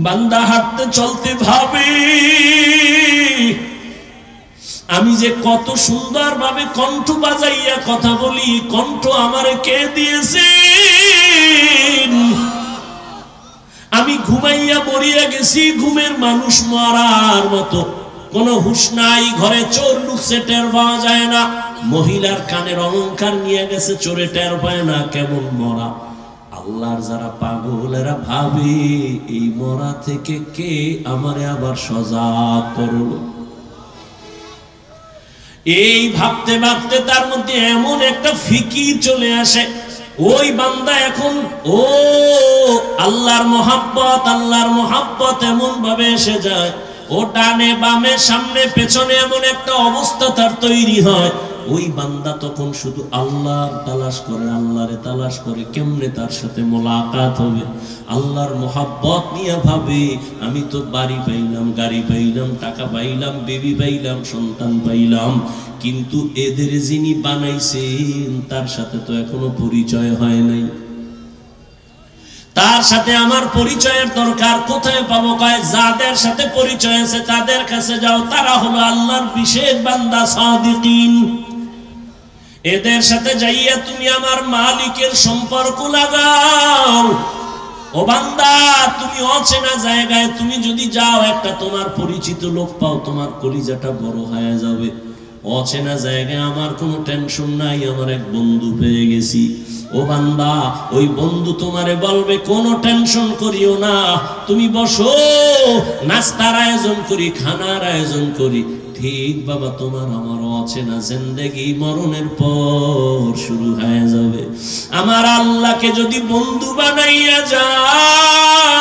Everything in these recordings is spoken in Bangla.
বান্দা হাঁটতে চলতে ভাবে আমি যে কত সুন্দর ভাবে কণ্ঠ বাজাইয়া কথা বলি, কণ্ঠ আমারে কে দিয়েছে? আমি ঘুমাইয়া মরিয়া গেছি, ঘুমের মানুষ মরার মতো, কোনো হুঁশ নাই, ঘরে চোর ঢুকছে টের পাওয়া যায় না, মহিলার কানের অলংকার নিয়ে গেছে চোরে টের পায় না, কেমন মরা। আল্লাহর যারা পাগল এরা ভাবে এই মরা থেকে কে আমারে আবার সজাগ করলো। এই ভাবতে ভাবতে তার মধ্যে এমন একটা ফিকির চলে আসে, ওই বান্দা এখন ও আল্লাহর মোহাব্বত এমন ভাবে এসে যায়, ও ডানে বামে সামনে পেছনে এমন একটা অবস্থা তার তৈরি হয়, ওই বান্দা তখন শুধু আল্লাহর তালাশ করে, আল্লাহরে তালাশ করে কেমনে তার সাথে মোলাকাত হবে। আল্লাহর মোহাব্বত নিয়ে ভাবে আমি তো বাড়ি পাইলাম, গাড়ি পাইলাম, টাকা পাইলাম, বেবি পাইলাম, সন্তান পাইলাম, কিন্তু এদের যিনি বানাইছেন তার সাথে তো এখনো পরিচয় হয় নাই। তার সাথে আমার পরিচয়ের দরকার, কোথায় পাবো? কয় যাদের সাথে পরিচয় আছে তাদের কাছে যাও, তারা হলো আল্লাহর বিশেষ বান্দা সাদিকিন। এদের সাথে যাইয়া তুমি আমার মালিকের সম্পর্ক লাগাও। ও বান্দা, তুমি অচেনা জায়গায় তুমি যদি যাও, একটা তোমার পরিচিত লোক পাও, তোমার কলিজাটা বড় হয়ে যাবে। অচেনা জায়গায় আমার কোনো টেনশন নাই, আমার এক বন্ধু পেয়ে গেছি। ও বান্দা, ওই বন্ধু তোমারে বলবে কোনো টেনশন করিও না, তুমি বসো, নাস্তার আয়োজন করি, খানার আয়োজন করি। ঠিক বাবা, তোমার আমার অচেনা জিন্দেগি মরণের পর শুরু হয়ে যাবে। আমার আল্লাহকে যদি বন্ধু বানাইয়া যাও,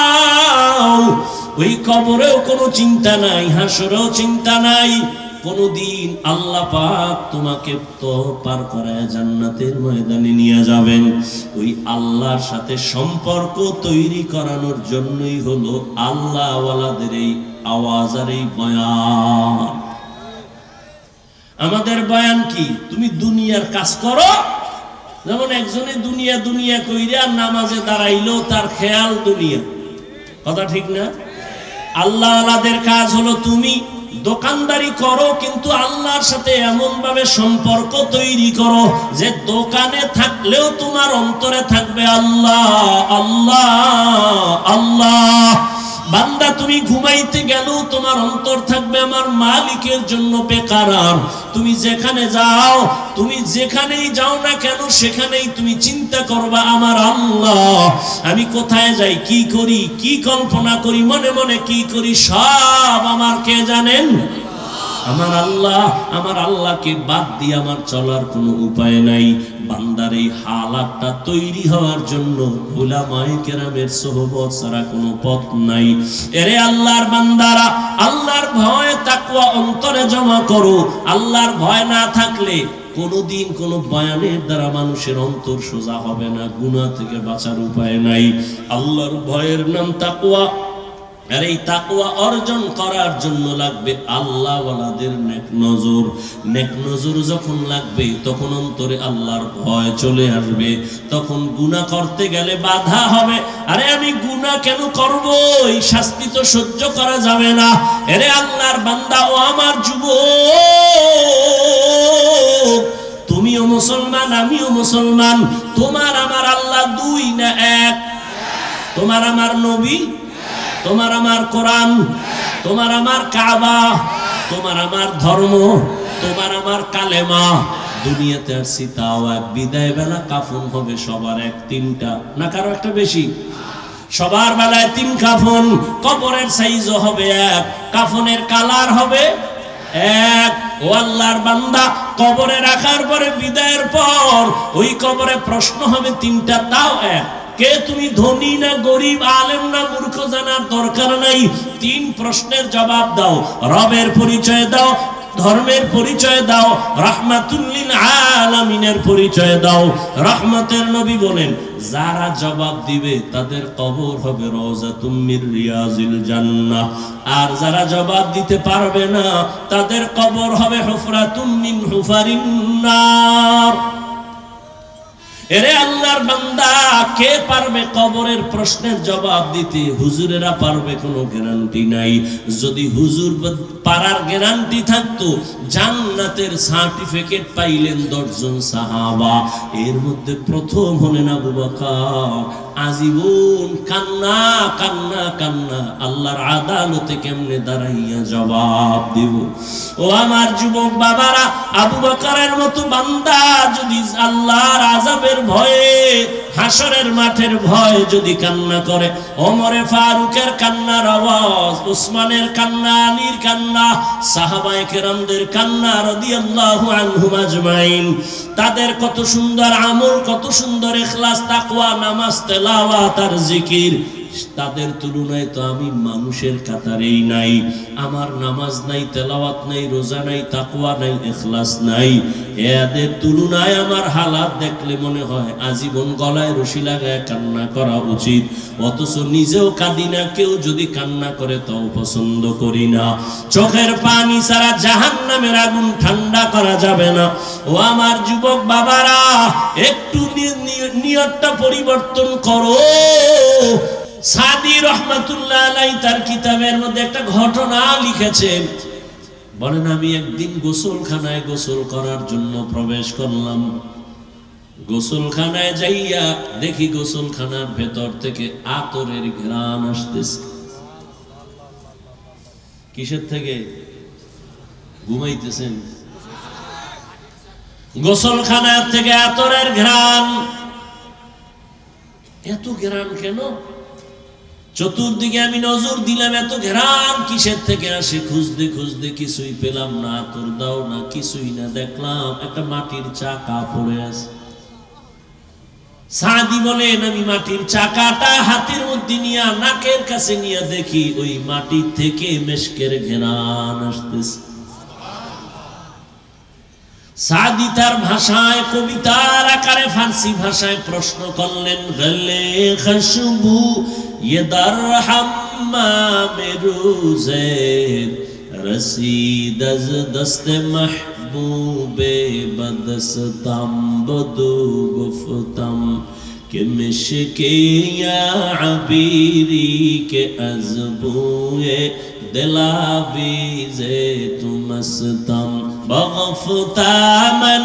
ওই কবরেও কোনো চিন্তা নাই, হাসরেও চিন্তা নাই। কোনদিন আল্লাহ পাক তোমাকে তো পার করায় জান্নাতের ময়দানে নিয়ে যাবেন। ওই আল্লাহর সাথে সম্পর্ক তৈরি করানোর জন্যই হলো আল্লাহ ওয়ালাদের এই আওয়াজ আর এই বয়ান। আমাদের বয়ান কি? তুমি দুনিয়ার কাজ করো, যেমন একজনে দুনিয়া দুনিয়া কইরা নামাজে দাঁড়াইলো, তার খেয়াল দুনিয়া, কথা ঠিক না? আল্লাহ ওয়ালাদের কাজ হলো তুমি দোকানদারি করো, কিন্তু আল্লাহর সাথে এমন ভাবে সম্পর্ক তৈরি করো যে দোকানে থাকলেও তোমার অন্তরে থাকবে আল্লাহ আল্লাহ আল্লাহ। বান্দা, তুমি ঘুমাইতে গেলেও তোমার অন্তর থাকবে আমার মালিকের জন্য বেকারার। তুমি যেখানে যাও, তুমি যেখানেই যাও না কেন, সেখানেই তুমি চিন্তা করবা আমার আল্লাহ, আমি কোথায় যাই, কি করি, কি কল্পনা করি, মনে মনে কি করি, সব আমার কে জানেন? আমার আল্লাহ। আমার আল্লাহকে বাদ দিয়ে আমার চলার কোনো উপায় নাই। বান্দার এই হালাতটা তৈরি হওয়ার জন্য উলামায়ে কেরামের সোহবত ছাড়া কোনো পথ নাই। এরে আল্লাহর বান্দারা, আল্লাহর ভয় তাকওয়া অন্তরে জমা করো। আল্লাহর ভয় না থাকলে কোনদিন কোন বয়ানের দ্বারা মানুষের অন্তর সোজা হবে না, গুনাহ থেকে বাঁচার উপায় নাই। আল্লাহর ভয়ের নাম তাকওয়া। আর এই তাকওয়া অর্জন করার জন্য লাগবে আল্লাহ ওয়ালাদের নেক নজর। নেক নজর যখন লাগবে তখন অন্তরে আল্লাহর ভয় চলে আসবে। তখন গুনাহ করতে গেলে বাধা হবে, আরে আমি গুনাহ কেন করব, এই শাস্তি তো সহ্য করা যাবে না। আরে আল্লাহর বান্দা, ও আমার যুবক, তুমিও মুসলমান, আমিও মুসলমান। তোমার আমার আল্লাহ দুই না এক? তোমার আমার নবী, তোমার আমার কোরআন, তোমার আমার কাবা, তোমার আমার ধর্ম, তোমার আমার কালেমা। দুনিয়াতে আসছি তাও এক, বিদায় বেলা কাফন হবে সবার এক, তিনটা না কারো একটা বেশি? সবার বেলায় তিন কাফন। কবরের সাইজও হবে এক, কাফনের কালার হবে এক। ও আল্লাহর বান্দা, কবরে রাখার পরে বিদায়ের পর ওই কবরে প্রশ্ন হবে তিনটা, তাও এক। কে তুমি, ধনী না গরিব, আলেম না মূর্খ, জানার দরকার নাই। তিন প্রশ্নের জবাব দাও। রবের পরিচয় দাও, ধর্মের পরিচয় দাও, রাহমাতুল লিল আলামিনের পরিচয় দাও। রহমতের নবী বলেন, যারা জবাব দিবে তাদের কবর হবে রওজাতুম মির রিয়াজিল জান্নাহ। আর যারা জবাব দিতে পারবে না তাদের কবর হবে হুফরাতুম মিন হুফারিন নার। এরে আল্লাহর বান্দা, কে পারবে কবরের প্রশ্নের জবাব দিতে? হুজুরেরা পারবে, কোনো গ্যারান্টি নাই। যদি হুজুর পারার গ্যারান্টি থাকতো, জান্নাতের সার্টিফিকেট পাইলেন 10 জন সাহাবা, এর মধ্যে প্রথম হলেন আবু বকর। আজীবন কান্না কান্না কান্না, আল্লাহর আদালতে কেমনে দাঁড়াইয়া জবাব দিব? ও আমার যুবক বাবারা, আবু বকরের মতো বান্দা যদি আল্লাহর আযাবের ভয়ে, হাসরের মাঠের ভয় যদি কান্না করে, ওমরে ফারুকের কান্নার আওয়াজ, উসমানের কান্না, আলীর কান্না, সাহাবায়ে কেরামদের কান্না রাদিয়াল্লাহু আনহুম আজমাইন, তাদের কত সুন্দর আমল, কত সুন্দর ইখলাস, তাকওয়া, নামাজ, তেলাওয়াত আর জিকির, তাদের তুলনায় তো আমি মানুষের কাতারেই নাই। আমার নামাজ নাই, তেলাওয়াত নাই, রোজা নাই, তাকওয়া নাই, ইখলাস নাই। এদের তুলনায় আমার হালাত দেখলে মনে হয় আজীবন গলায় রশি লাগায় কান্না করা উচিত। অথচ নিজেও কাঁদি না, কেউ যদি কান্না করে তাও পছন্দ করি না। চোখের পানি ছাড়া জাহান্নামের আগুন ঠান্ডা করা যাবে না। ও আমার যুবক বাবারা, একটু নিয়তটা পরিবর্তন করো। সাদি রহমাতুল্লাহ আলাইহি তার কিতাবের মধ্যে একটা ঘটনা লিখেছেন। বলেন, আমি একদিন গোসলখানায় গোসল করার জন্য প্রবেশ করলাম। গোসলখানায় যাইয়া দেখি গোসলখানার ভেতর থেকে আতরের ঘ্রাণ আসতেছে। কিসের থেকে? ঘুমাইতেছেন? গোসলখানার থেকে আতরের ঘ্রাণ। এত ঘ্রাণ কেন? চতুর্দিকে আমি নজর দিলাম, এত ঘ্রাণ কিসের থেকে আসে? খুঁজতে খুঁজতে কিছুই পেলাম না, আতর দাও না, কিছুই না। দেখলাম একটা মাটির চাকা পড়ে আছে। সাদি বলেন, আমি মাটির চাকাটা হাতের মধ্যে নিয়ে নাকের কাছে নিয়ে দেখি ওই মাটি থেকে মেশকের ঘ্রাণ আসতেছে। সাদি তার ভাষায়, কবিতার আকারে ফার্সি ভাষায় প্রশ্ন করলেন, গলে খুশবু ये दर हम्माम रोज़े रसीद अज़ दस्त महबूबे बदस्तम बदू गुफ्तम कि मिश्के या अबीरी के अज़बुए दिलावीज़े तुमस्तम बगफ्ता मन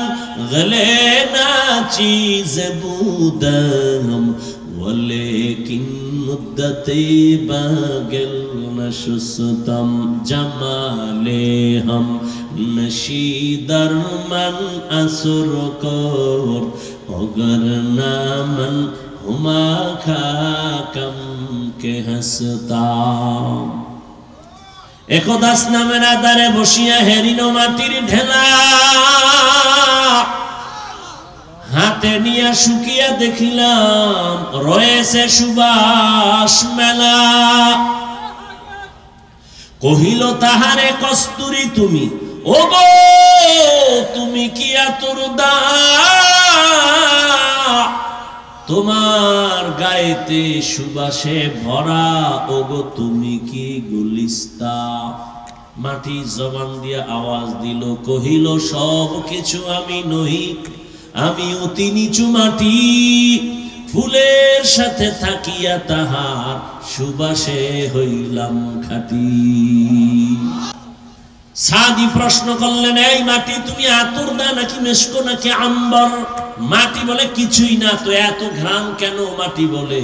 गले ना चीज़ बूदम वलेकिन मुद्दते बागल नशुस्तम जमाले हम नशीदर मन असुर कोर अगर नामन हुमा खाकम के हस्ताम। একদাস নামের আধারে বসিয়া হেরিনো মাটির ঢেলা হাতে নিয়ে শুকিয়া দেখিলাম রয়েছে সুবাস মেলা। কহিল তাহারে কস্তুরী তুমি, ও গো তুমি কি আতর দাও? তোমার গায়েতে সুবাসে ভরা, ও গো তুমি কি গুলিস্তা? মাটি জবান দিয়া আওয়াজ দিল, কহিল সব কিছু আমি নহি, আমি অতি নিচু মাটি, ফুলের সাথে থাকিয়া তাহার সুবাসে হইলাম খাঁটি। সাদি প্রশ্ন করলেন, এই মাটি তুমি আতর দা নাকি মেশকো নাকি আম্বর? মাটি বলে কিছুই না, তো এত ঘ্রাণ কেন? মাটি বলে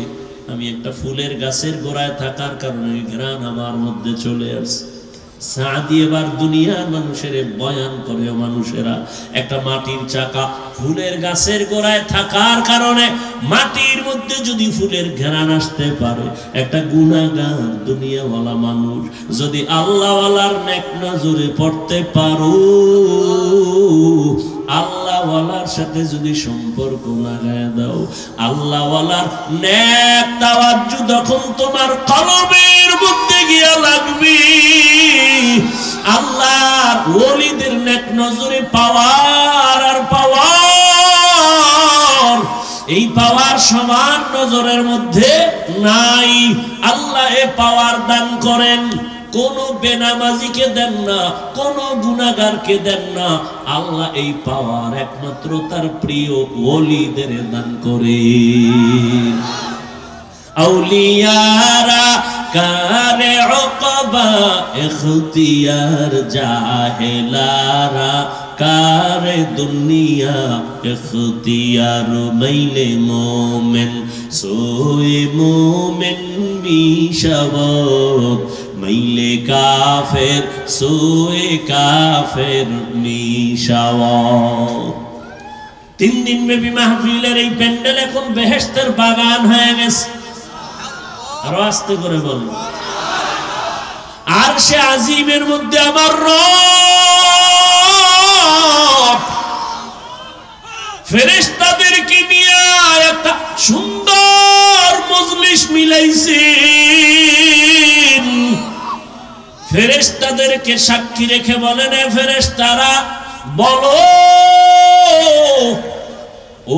আমি একটা ফুলের গাছের গোড়ায় থাকার কারণে ঘ্রাণ আমার মধ্যে চলে আসে। সাদি এবার দুনিয়ার মানুষের বয়ান করে, মানুষেরা একটা মাটির চাকা ফুলের গাছের গোড়ায় থাকার কারণে মাটির মধ্যে যদি ফুলের ঘ্রাণ আসতে পারে, একটা গুনাহগার দুনিয়াওয়ালা মানুষ যদি আল্লাহওয়ালার নেক নজরে পড়তে পারো, আল্লাহওয়ালার সাথে যদি সম্পর্ক লাগায় দাও, আল্লাহওয়ালার নেক তাওয়াজ্জু যখন তোমার কলবের মধ্যে গিয়া লাগবে, আল্লাহর ওলিদের নেক নজরে পাওয়ার আর পাওয়ার, এই পাওয়ার সমান নজরের মধ্যে নাই। আল্লাহ এ পাওয়ার দান করেন। কোন বেনামাজিকে দেন না, কোন গুনাহগারকে দেন না। আল্লাহ এই পাওয়ার একমাত্র তার প্রিয় ওলিদের দান করেন। আউলিয়ারা কারে উকবা ইখতিয়ার, জাহেলারা কারে দুনিয়া ইখতিয়ার। মাইলে মোমেন সোয়ে মোমেন মিশাবত, মাইলে কাফের সোয়ে কাফের মিশাবত। 3 দিন ব্যাপী মাহফিলের এই প্যান্ডেল এখন বেহেশতের বাগান হয়ে গেছে। আরো আস্তে করে বল। আরশে আজিমের মধ্যে আমার রব ফেরেশতাদেরকে নিয়ে একটা সুন্দর মজলিস মিলাইছেন। ফেরেশতাদেরকে সাক্ষী রেখে বলেন, এ ফেরেশতারা বলো,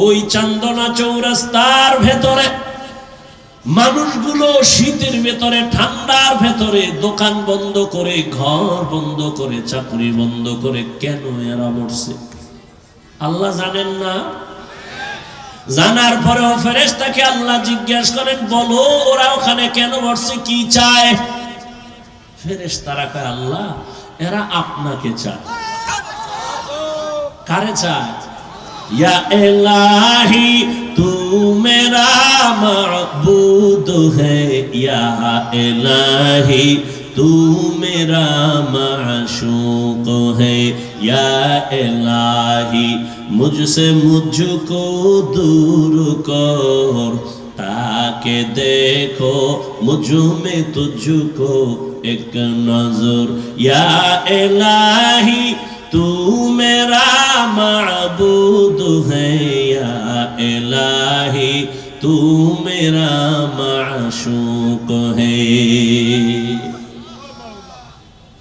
ওই চান্দনা চৌরাস্তার ভেতরে মানুষগুলো শীতের ভেতরে, ঠান্ডার ভেতরে দোকান বন্ধ করে, ঘর বন্ধ করে, চাকরি বন্ধ করে কেন এরা মরছে? আল্লাহ জানেন না? জানার পরেও ফেরেশতাকে আল্লাহ জিজ্ঞাসা করেন, বলো ওরা ওখানে কেন মরছে, কি চায়? ফেরেশতারা কয়, আল্লাহ এরা আপনাকে চায়। কারে চায়? या इलाही तू मेरा मअबूद है, या इलाही तू मेरा माशूक है, या इलाही मुझसे मुझको दूर कर, ताकि देखो मुझ में तुझको एक नजर, या इलाही तू मेरा माबूद है, या इलाही तू मेरा माशूक है।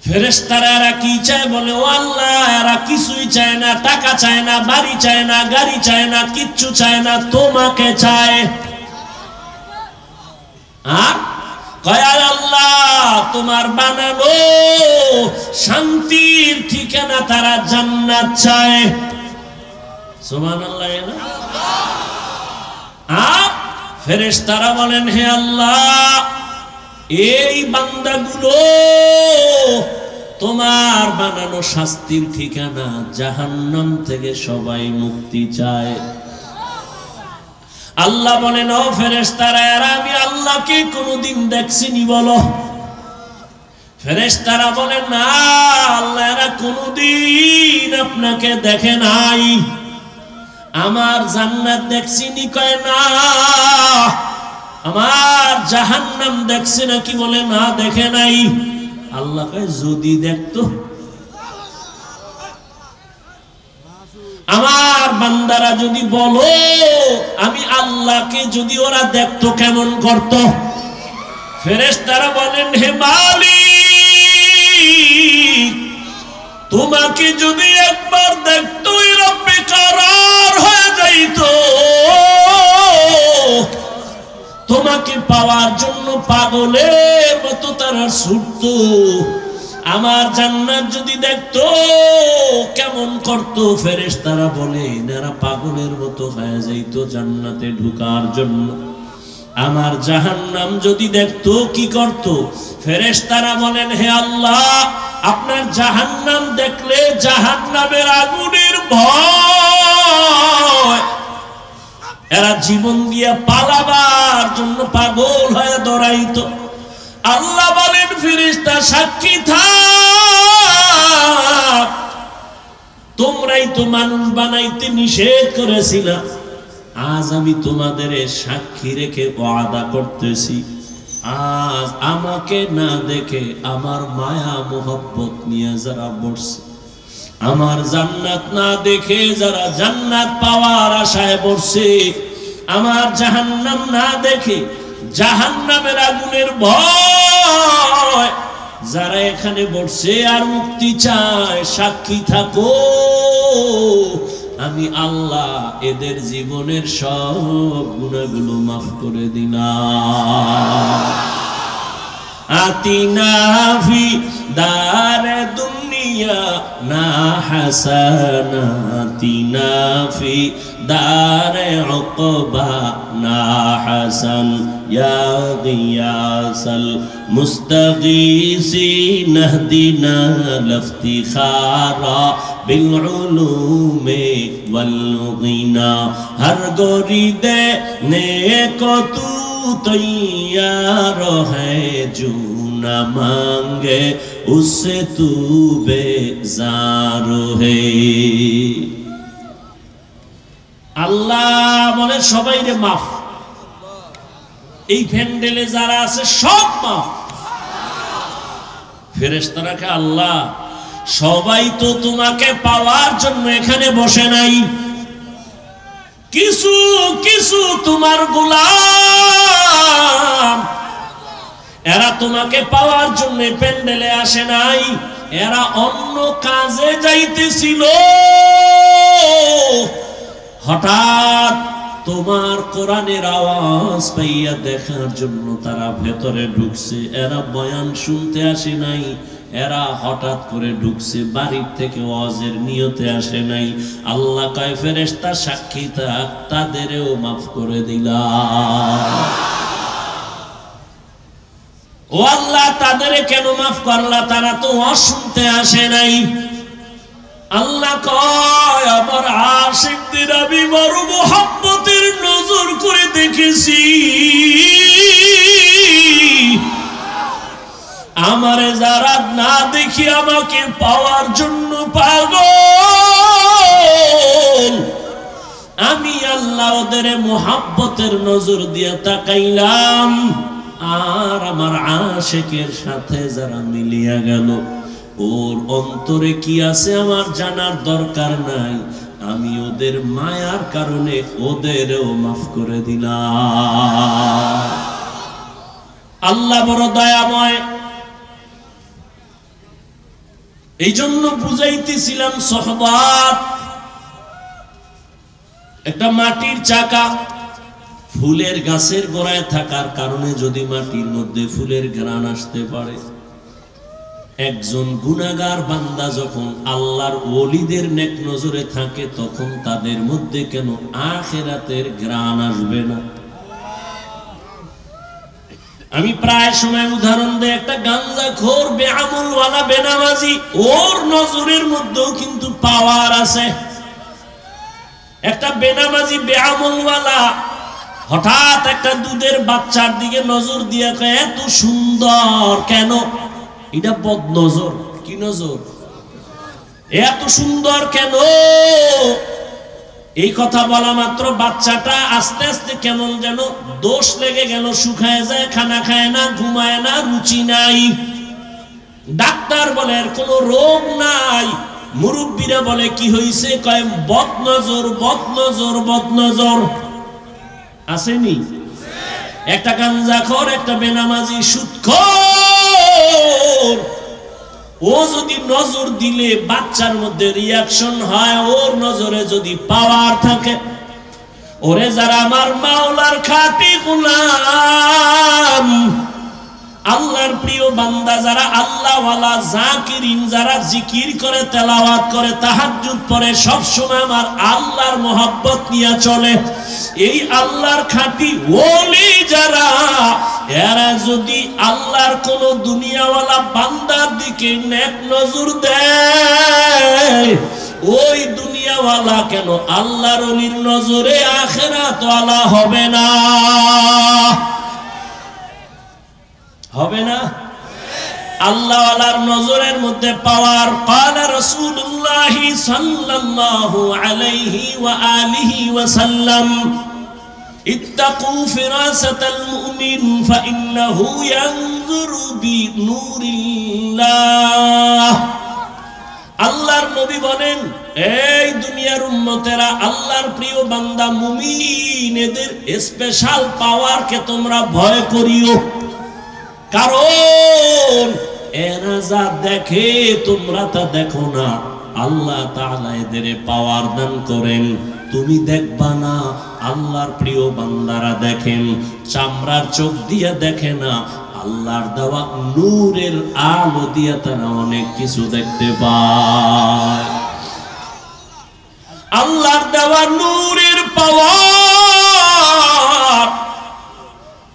ফেরেশতারা এরা কি চায়? বলে, ও আল্লাহ এরা কিছুই চায় না, টাকা চায় না, বাড়ি চায় না, গাড়ি চায় না, কিচ্ছু চায় না, তোমাকে চায়। আর কয়াল আল্লাহ তোমার বানানো শান্তির ঠিকানা তারা জান্নাত চায়। সুবহানাল্লাহ। আর ফেরেশতারা বলেন, হে আল্লাহ এই বান্দাগুলো তোমার বানানো শাস্তির ঠিকানা জাহান্নাম থেকে সবাই মুক্তি চায়। আল্লাহ বলেন, ও ফেরেশতারা এরা আমি আল্লাহকে কোনদিন দেখছিনি বলো? ফেরেশতারা বলেন, না আল্লাহ এরা কোনদিন আপনাকে দেখে নাই। আমার জান্নাত দেখছিনি? কয় না। আমার জাহান্নাম দেখছে নাকি? বলে না দেখে নাই। আল্লাহ কয়, যদি দেখতো, আমার বান্দারা যদি বলো আমি আল্লাহকে যদি ওরা দেখতো কেমন করত? ফেরেশতারা বলেন, হে মালিক তোমাকে যদি একবার দেখতো এরা বেকরার হয়ে যাইতো, তোমাকে পাওয়ার জন্য পাগলের মতো তারা ছুটতো। আমার জান্নাত যদি দেখতো কেমন করতো? ফেরেশতারা বলে এরা পাগলের মতো হয়ে যাইতো জান্নাতে ঢোকার জন্য। আমার জাহান্নাম যদি দেখতো কি করতো? ফেরেশতারা বলেন, হে আল্লাহ আপনার জাহান্নাম দেখলে জাহান্নামের আগুনের ভয় এরা জীবন দিয়ে পালাবার জন্য পাগল হয়ে দৌড়াইতো। আল্লাহ বলেন, ফেরেশতা সাক্ষী থাক, তোমরাই তো মানুষ বানাইতে নিষেধ করেছিলা, আজ আমি তোমাদের সাক্ষী রেখে ওয়াদা করতেছি, আজ আমাকে না দেখে আমার মায়া মোহব্বত নিয়ে যারা বসছে, আমার জান্নাত না দেখে যারা জান্নাত পাওয়ার আশায় বসছে, আমার জাহান্নাম না দেখে জাহান্নামের আগুনের ভয় যারা এখানে বসছে আর মুক্তি চায়, সাক্ষী থাকো আমি আল্লাহ এদের জীবনের সব গুনাহগুলো মাফ করে দিলাম। আতিনা ফি দার দুনিয়া না হাসানাতিনা ফি দার উকবা না হাসান ইয়া গিয়াসাল মুস্তাগীসিন ইহদিনা লিফতিখারা বিল উলুমি ওয়াল গিনা হর গরিদে নেকো তু तैयार है जो न मांगे उससे तू बेजार है আল্লাহ বলে সবাই রে মাফ এই প্যান্ডেলে যারা আছে সব মাফ ফেরেশতারা কে আল্লাহ সবাই তো তোমাকে পাওয়ার জন্য এখানে বসে নাই কিছু কিছু তোমার গোলাম এরা তোমাকে পাওয়ার জন্য প্যান্ডেলে আসে নাই এরা অন্য কাজে যাইতেছিল হঠাৎ তোমার কোরআনের আওয়াজ পাইয়া দেখার জন্য তারা ভেতরে ঢুকছে এরা বয়ান শুনতে আসে নাই এরা হঠাৎ করে ঢুকছে বাড়ির থেকে ওয়াজের নিয়তে আসে নাই আল্লাহ কয় ফেরেশতা সাক্ষী থাক তাদেরও মাফ করে দিলাম ও আল্লাহ তাদের কেন মাফ করলা তারা তো ওয়াজ শুনতে আসে নাই আল্লাহ কয় আমার আশিকদের আমি বড় মুহাব্বতের নজর করে দেখেছি আমারে যারা না দেখি আমাকে পাওয়ার জন্য পাগল আমি আল্লাহ ওদের মুহাব্বতের নজর দিয়ে তাকাইলাম আর আমার আশিকের সাথে যারা মিলিয়া গেল ওর অন্তরে কি আছে আমার জানার দরকার নাই আমি ওদের মায়ার কারণে ওদেরও মাফ করে দিলাম আল্লাহ বড় দয়াময় এই জন্য বুঝাইতেছিলাম সোহবত একটা মাটির চাকা ফুলের গাছের গোড়ায় থাকার কারণে যদি মাটির মধ্যে ফুলের ঘ্রাণ আসতে পারে একজন গুনাহগার বান্দা যখন আল্লাহর ওলিদের নেক নজরে থাকে তখন তাদের মধ্যে কেন আখিরাতের ঘ্রাণ আসবে না আমি প্রায় সময় উদাহরণ দেই একটা গাঞ্জাখোর বেআমলওয়ালা বেনামাজি ওর নজরের মধ্যেও কিন্তু পাওয়ার আছে একটা বেনামাজি বেআমলওয়ালা হঠাৎ একটা দুধের বাচ্চার দিকে নজর দিয়ে কয় এত সুন্দর কেন এটা বদ নজর কি নজর এত সুন্দর কেন এই কথা বলা মাত্র বাচ্চাটা আস্তে আস্তে কেমন যেন দোষ লেগে গেল শুকায় যায় খানা খায় না ঘুমায় না রুচি নাই ডাক্তার বলে এর কোনো রোগ নাই মুরব্বীরা বলে কি হইছে কয় বদ নজর বদ নজর বদ নজর আসেনি একটা গাঞ্জাখোর একটা বেনামাজি সুদখোর ও যদি নজর দিলে বাচ্চার মধ্যে রিয়াকশন হয় ওর নজরে যদি পাওয়ার থাকে ওরে যারা আমার মাওলার খাঁটি গোলাম আল্লাহর প্রিয় বান্দা যারা আল্লাহওয়ালা জাকিরিন যারা জিকির করে তেলাওয়াত করে তাহাজ্জুদ পড়ে সব সময় আমার আল্লাহর মহব্বত নিয়ে চলে এই আল্লাহর খাঁটি ওলি যারা এরা যদি আল্লাহর কোন দুনিয়াওয়ালা বান্দার দিকে নেক নজর দেয় ওই দুনিয়াওয়ালা কেন আল্লাহর ওলির নজরে আখিরাতওয়ালা হবে না হবে না আল্লাহ ওয়ালার নজরের মধ্যে পাওয়ার قال রাসূলুল্লাহ সাল্লাল্লাহু আলাইহি ওয়া আলিহি ওয়া সাল্লাম ইত্তাকু ফিরাসাতাল মুমিন ফাইন্নাহু ইয়ানজুরু বিনুরিল্লাহ আল্লাহর নবী বলেন এই দুনিয়ার উম্মতেরা আল্লাহর প্রিয় বান্দা মুমিন এদের স্পেশাল পাওয়ারকে তোমরা ভয় করিও কারণ এরা যা দেখে তোমরা তা দেখো না আল্লাহ তাআলা এদের পাওয়ার দান করেন তুমি দেখবা না আল্লাহর প্রিয় বান্দারা দেখেন চামড়ার চোখ দিয়ে দেখে না আল্লাহর দেওয়া নূরের আলো দিয়ে তারা অনেক কিছু দেখতে পায়। আল্লাহর দেওয়া নূরের পাওয়ার,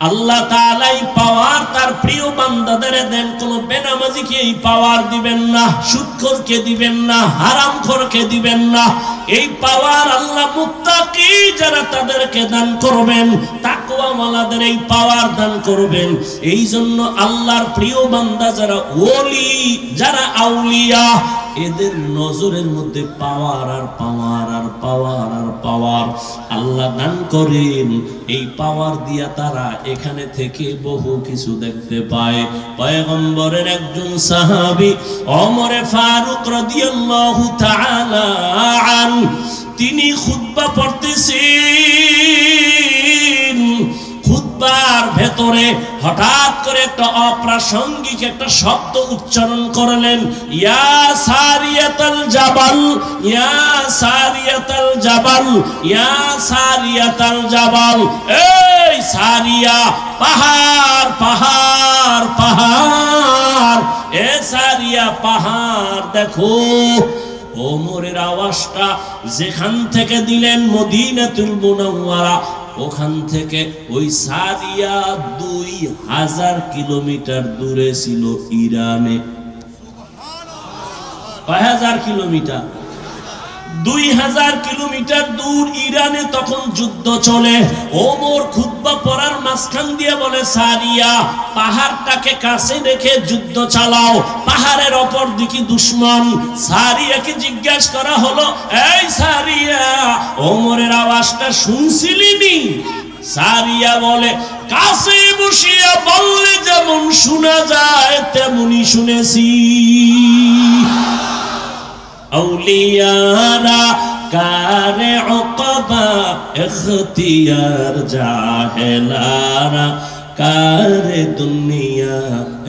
আল্লাহ তাআলাই পাওয়ার তার প্রিয় বান্দাদের দেন। কোন বেনামাজিকে এই পাওয়ার দিবেন না, সুদখোরকে দিবেন না, হারামখোরকে দিবেন না। এই পাওয়ার আল্লাহ মুত্তাকি যারা তাদেরকে দান করবেন, তাকওয়াওয়ালাদের এই পাওয়ার দান করবেন। এই জন্য আল্লাহর প্রিয় বান্দা যারা ওলি, যারা আউলিয়া, এদের নজরের মধ্যে পাওয়ার আর পাওয়ার আর পাওয়ার আর পাওয়ার আল্লাহ দান করেন। এই পাওয়ার দিয়া তারা এখানে থেকে বহু কিছু দেখতে পায়। পয়গম্বরের একজন সাহাবী ওমর ফারুক রাদিয়াল্লাহু তাআলা আন, তিনি খুতবা পড়তেছেন। খুতবার ভেতরে হঠাৎ করে একটা অপ্রাসঙ্গিক একটা শব্দ উচ্চারণ করলেন, ইয়া সারিয়াতাল জাবাল, ইয়া সারিয়াতাল জাবাল, ইয়া সারিয়াতাল জাবাল। এই সারিয়া, পাহাড় পাহাড় পাহাড়, এ সারিয়া পাহাড় দেখো। ওমরের আওয়াজটা যেখান থেকে দিলেন মদিনাতুল মুনাওয়ারা, ওখান থেকে ওই সারিয়া 2000 কিলোমিটার দূরে ছিল ইরানে। কয় হাজার কিলোমিটার? 2000 কিলোমিটার দূর ইরানে তখন যুদ্ধ চলে। ওমর খুতবা পড়ার মাঝখান দিয়ে বলে, সারিয়া, পাহাড়টাকে কাছে রেখে যুদ্ধ চালাও, পাহাড়ের অপর দিকে দুশমন। সারিয়াকে জিজ্ঞাসা করা হলো, এই সারিয়া, ওমরের আওয়াজটা শুনছিলিনি? সারিয়া বলে, কাছে বসিয়া বললে যেমন শোনা যায় তেমনি শুনেছি। আউলিয়ারা কারে উকবা ইখতিয়ার, জাহেলারা কারে দুনিয়া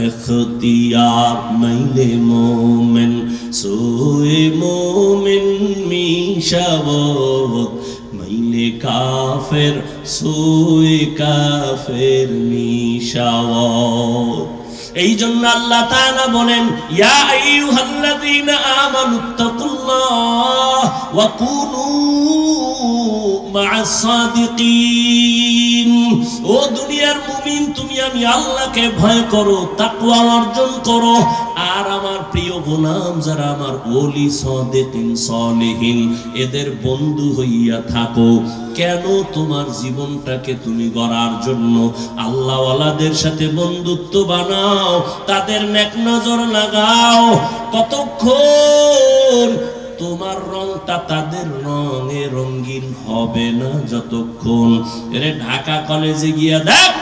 ইখতিয়ার। মাইলে মোমেন সোয়ে মোমেন মিশাবত, মাইলে কাফের সোয়ে কাফের মিশাবত। এই জন্য আল্লাহ তাআলা বলেন, ইয়া আইয়ুহাল্লাযীনা আমানুত্তাকুল্লাহ ওয়া কুনু মা'আস সাদিকিন। ও দুনিয়ার মুমিন, তুমি আমি আল্লাহকে ভয় করো, তাকওয়া অর্জন করো, আর আমার প্রিয় গোলাম যারা আমার ওলি, সাদিকিন, সালেহিন, এদের বন্ধু হইয়া থাকো। কেন? তোমার জীবনটাকে তুমি গড়ার জন্য আল্লাহওয়ালাদের সাথে বন্ধুত্ব বানাও, তাদের নেক নজর লাগাও। কতক্ষণ তোমার রংটা তাদের রঙে রঙিন হবে না? যতক্ষণ। এরে ঢাকা কলেজে গিয়া দেখ,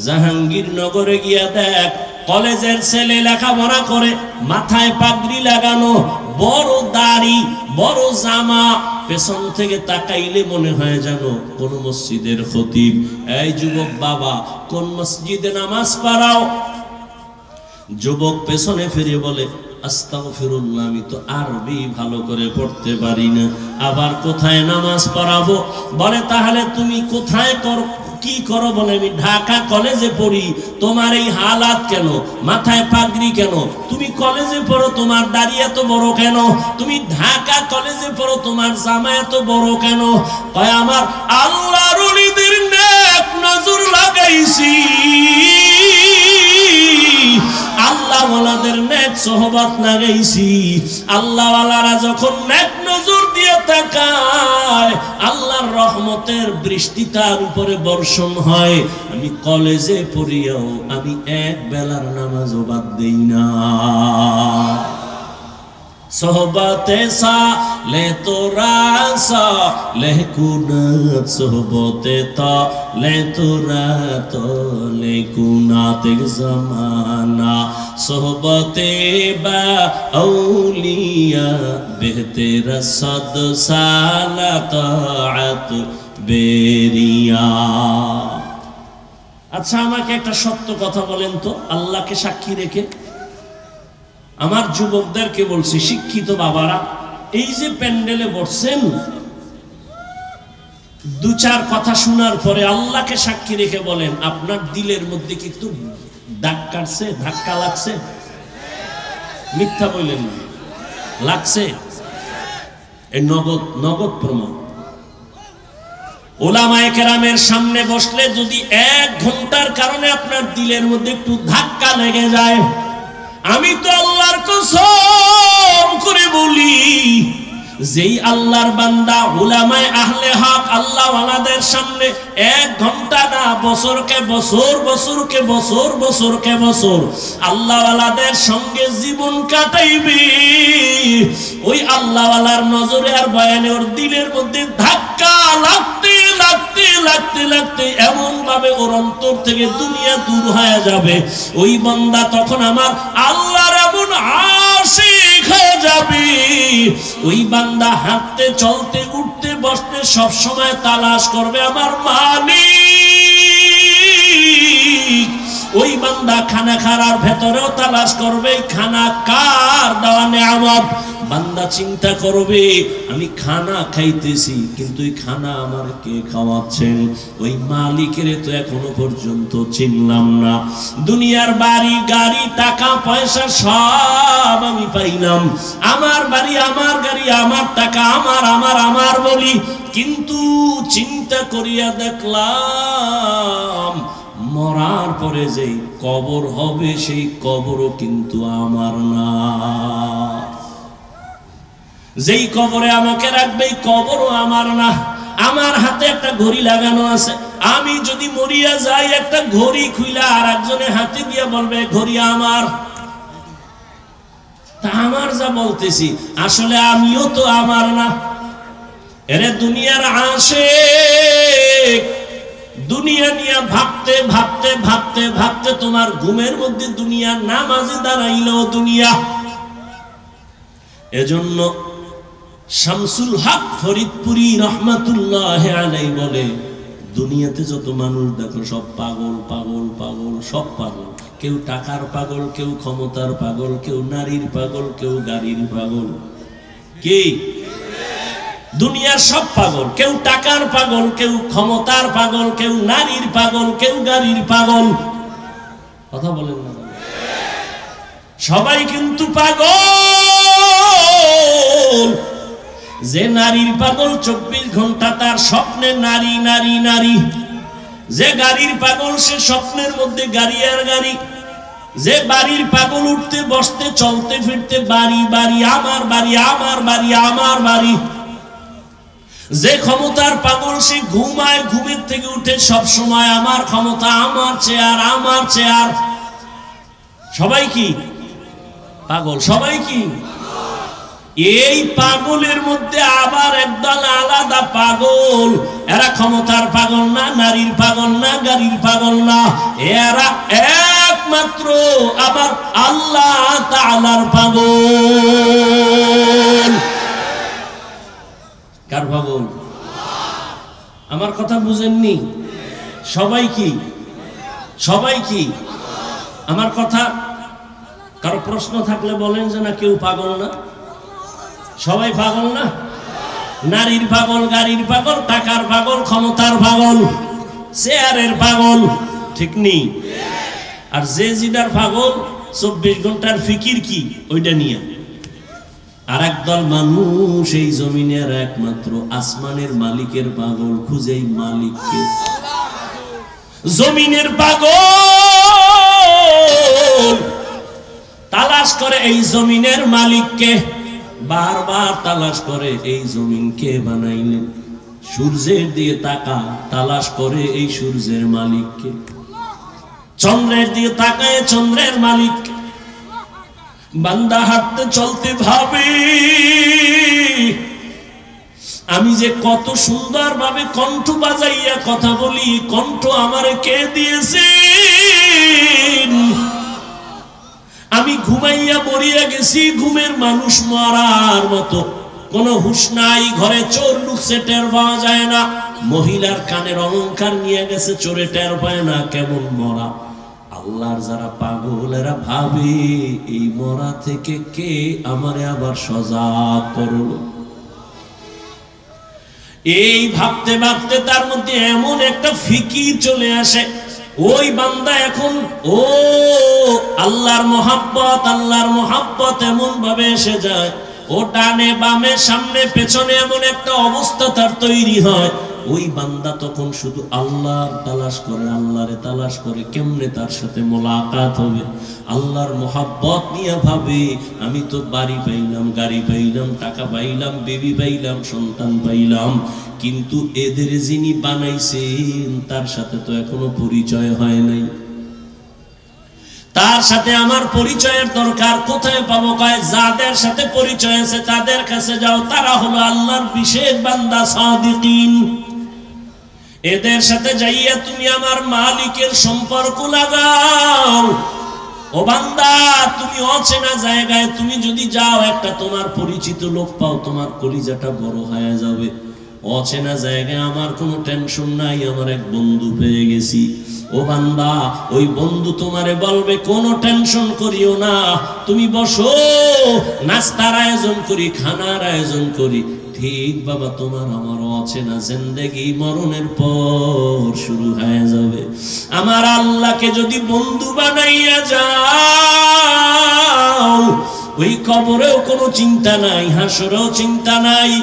জাহাঙ্গীরনগরে গিয়া দেখ, কলেজের ছেলে লেখাপড়া করে, মাথায় পাগড়ি লাগানো, বড় দাড়ি, বড় জামা, পেছন থেকে তাকাইলে মনে হয় যেন কোন মসজিদের খতিব। এই যুবক বাবা, কোন মসজিদে নামাজ পড়াও? যুবক পেছনে ফিরে বলে, আস্তাগফিরুল্লাহ, আমি তো আরবি ভালো করে পড়তে পারি না, আবার কোথায় নামাজ পড়াবো? বলে, তাহলে তুমি কোথায় কি করো? বলে, আমি ঢাকা কলেজে পড়ি। তোমার এই হালাত কেন? মাথায় পাগড়ি কেন? তুমি কলেজে পড়ো, তোমার দাড়ি এত বড় কেন? তুমি ঢাকা কলেজে পড়ো, তোমার জামা এত বড় কেন? কয়, আমার আল্লাহর ওলিদের নেক নজর লাগাইছি, আল্লাহওয়ালাদের নেক সোহবত লাগাইছি। আল্লাহওয়ালারা যখন নেক নজর দিয়ে তাকায়, আল্লাহর রহমতের বৃষ্টি তার উপরে বর্ষণ হয়। আমি কলেজে পড়িয়াও আমি এক বেলার নামাজও বাদ দেই না। সোহবতে সালে তোরা সালে কুনাত, সোহবতে তালে তোরা তালে কুনাত জামানা, সোহবতে বা আউলিয়া বেহতের সদ সালাত আত বেরিয়া। আচ্ছা, আমাকে একটা সত্য কথা বলেন তো, আল্লাহকে সাক্ষী রেখে আমার যুবকদেরকে বলছি, শিক্ষিত বাবারা, এই যে প্যান্ডেলে বসছেন, দু চার কথা শোনার পরে আল্লাহকে সাক্ষী রেখে বলেন, আপনার দিলের মধ্যে কি একটু দাগ কাটছে, ধাক্কা লাগছে, মিথ্যা বললেন না, লাগছে, এই নগদ নগদ প্রমাণ। উলামায়ে কেরামের সামনে বসলে যদি 1 ঘন্টার কারণে আপনার দিলের মধ্যে একটু ধাক্কা লেগে যায়, আমি তো আল্লাহর কসম করে বলি, যেই আল্লাহর বান্দা উলামায়ে আহলে হক আল্লাহ ওয়ালাদের সামনে 1 ঘন্টা না, বছরকে বছর, বছরকে বছর, বছরকে বছর আল্লাহ ওয়ালাদের সঙ্গে জীবন কাটাইবে, ওই আল্লাহ ওয়ালার নজরে আর বয়ানে ওর দিলের মধ্যে ধাক্কা লাগতে লাগতে লাগতে লাগতে এমন ভাবে ওর অন্তর থেকে দুনিয়া দূর হয়ে যাবে, ওই বান্দা তখন আমার আল্লাহর এমন আশিক হয়ে যাবে, ওই বান্দা হাঁটতে চলতে উঠতে বসতে সব সময় তালাশ করবে আমার মালিক। ওই বান্দা খানা খাওয়ার ভেতরেও তালাশ করবে খানা কার দেওয়া নেয়ামত। বান্দা চিন্তা করবে আমি খানা খাইতেছি, কিন্তু এই খানা আমার কে খাওয়াচ্ছেন? ওই মালিকের তো এখনো পর্যন্ত চিনলাম না। দুনিয়ার বাড়ি গাড়ি টাকা পয়সা সব আমি পাইলাম, আমার বাড়ি আমার গাড়ি আমার টাকা আমার আমার আমার বলি, কিন্তু চিন্তা করিয়া দেখলাম মরার পরে যেই কবর হবে সেই কবরও কিন্তু আমার না। যেই কবরে আমাকে রাখবে এই কবরও আমার না। আমার হাতে একটা ঘড়ি লাগানো আছে, আমি যদি মরিয়া যাই একটা ঘড়ি খুইলা আর একজনের হাতে দিয়ে বলবে ঘড়ি আমার। তা আমার যা বলতেছি আসলে আমিও তো আমার না। এরে দুনিয়ার আশিক, দুনিয়া নিয়ে ভাবতে ভাবতে ভাবতে ভাবতে তোমার ঘুমের মধ্যে দুনিয়া, নামাজে দাঁড়াইলেও দুনিয়া। এজন্য শামসুল হক ফরিদপুরি রহমাতুল্লাহ আলাইহি বলে, দুনিয়াতে যত মানুষ দেখো সব পাগল পাগল পাগল, সব পাগল। কেউ টাকার পাগল, কেউ ক্ষমতার পাগল, কেউ নারীর পাগল, কেউ গাড়ির পাগল। কি দুনিয়ার সব পাগল, কেউ টাকার পাগল, কেউ ক্ষমতার পাগল, কেউ নারীর পাগল, কেউ গাড়ির পাগল। কথা বলেন না, সবাই কিন্তু পাগল। যে নারীর পাগল 24 ঘন্টা তার স্বপ্নে নারী নারী নারী। যে গাড়ির পাগল সে স্বপ্নের মধ্যে গাড়ি আর গাড়ি। যে বাড়ির পাগল উঠতে বসতে চলতে ফিরতে বাড়ি বাড়ি আমার বাড়ি আমার বাড়ি আমার বাড়ি। যে ক্ষমতার পাগল সে ঘুমায়, ঘুমের থেকে উঠে সব সময় আমার ক্ষমতা আমার চেয়ার আমার চেয়ার। সবাই কি পাগল? সবাই কি? এই পাগলের মধ্যে আবার একদল আলাদা পাগল, এরা ক্ষমতার পাগল না, নারীর পাগল না, গাড়ির পাগল না, এরা একমাত্র আবার আল্লাহ তাআলার পাগল। কার পাগল? আমার কথা বুঝেননি? সবাই কি? সবাই কি? আমার কথা কারো প্রশ্ন থাকলে বলেন যে না কেউ পাগল না। সবাই পাগল না? নারীর পাগল, গাড়ির পাগল, টাকার পাগল, ক্ষমতার পাগল, চেয়ারের পাগল, ঠিক নেই? আর যে জিনার পাগল 24 ঘন্টার ফিকির কি ওইটা নিয়ে। আর একদল মানুষ এই জমিনের একমাত্র আসমানের মালিকের পাগল, খুঁজে মালিককে। জমিনের পাগল তালাশ করে এই জমিনের মালিককে, বারবার তালাশ করে এই জমিন কে বানাইলেন। সূর্যের দিকে তাকা, তালাশ করে এই সূর্যের মালিককে। চন্দ্রের দিকে তাকায় চন্দ্রের মালিককে। বান্দা হাঁটতে চলতে ভাবে আমি যে কত সুন্দর ভাবে কণ্ঠ বাজাইয়া কথা বলি, কণ্ঠ আমারে কে দিয়েছে? আমি ঘুমাইয়া মরিয়া গেছি, ঘুমের মানুষ মরার মতো, কোন হুঁশ নাই। ঘরে চোর ঢুকছে টের পাওয়া যায় না, মহিলার কানের অলংকার নিয়ে গেছে চোরে টের পায় না, কেমন মরা। আল্লাহর যারা পাগল এরা ভাবে এই মরা থেকে কে আমারে আবার সজাগ করলো। এই ভাবতে ভাবতে তার মধ্যে এমন একটা ফিকির চলে আসে, ওই বান্দা এখন ও আল্লাহর মোহাব্বত এমন ভাবে এসে যায়, ও ডানে বামে সামনে পেছনে এমন একটা অবস্থা তার তৈরি হয়, ওই বান্দা তখন শুধু আল্লাহর তালাশ করে কেমনে তার সাথে মোলাকাত হবে। আল্লাহর মোহাব্বত নিয়ে ভাবে আমি তো বাড়ি পাইলাম, গাড়ি পাইলাম, টাকা পাইলাম, বেবি পাইলাম, সন্তান পাইলাম, কিন্তু এদের যিনি বানাইছেন তার সাথে তো এখনো পরিচয় হয় নাই। তার সাথে আমার পরিচয়ের দরকার, কোথায় পাবো? কয় যাদের সাথে পরিচয় আছে তাদের কাছে যাও, তারা হলো আল্লাহর বিশেষ বান্দা সাদিকিন। এদের সাথে যাইয়া তুমি আমার মালিকের সম্পর্ক লাগাও। ও বান্দা, তুমি অচেনা জায়গায় তুমি যদি যাও, একটা তোমার পরিচিত লোক পাও, তোমার কলিজাটা বড় হয়ে যাবে। অচেনা জায়গায় আমার কোনো টেনশন নাই, আমার এক বন্ধু পেয়ে গেছি। ও বান্দা, ওই বন্ধু তোমারে বলবে কোনো টেনশন করিও না, তুমি বসো, নাস্তার আয়োজন করি, খানার আয়োজন করি। ঠিক বাবা, তোমার আমার অচেনা জিন্দেগি মরণের পর শুরু হয়ে যাবে। আমার আল্লাহকে যদি বন্ধু বানাইয়া যাও, ওই কবরেও কোনো চিন্তা নাই, হাসরেও চিন্তা নাই।